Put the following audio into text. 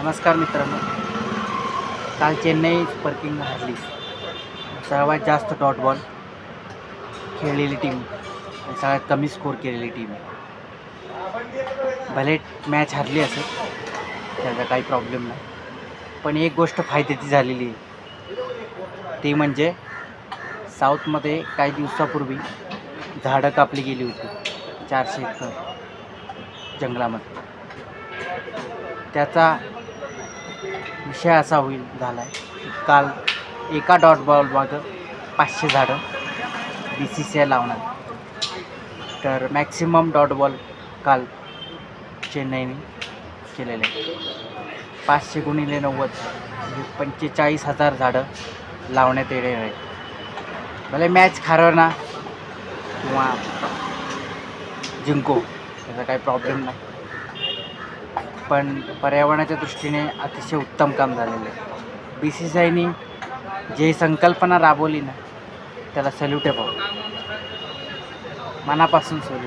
नमस्कार मित्रांनो. काल चेन्नई सुपर किंग हरली. सर्वात जास्त डॉट बॉल खेळलेली टीम आणि सगळ्यात कमी स्कोर केलेली टीम. भले मॅच हरली असेल त्याचा काही प्रॉब्लेम नाही, पण एक गोष्ट फायद्याची झालेली आहे, ती म्हणजे साऊथमध्ये काही दिवसापूर्वी झाडं कापली गेली होती 400 एकर जंगलामध्ये. त्याचा विषय असा झाला आहे की काल एका डॉट बॉल मागं 500 झाडं BCCI लावणार. तर मॅक्सिमम डॉट बॉल काल चेन्नईने केलेले आहे. 500 गुणिले 90 म्हणजे 45,000 झाडं लावण्यात येणे आहे. भले मॅच ना किंवा जिंको त्याचा काही प्रॉब्लेम नाही, पण पर्यावरणाच्या दृष्टीने अतिशय उत्तम काम झालेलं आहे. BCCIने जे संकल्पना राबवली ना त्याला सॅल्यूट आहे भाऊ, मनापासून सॅल्यूट.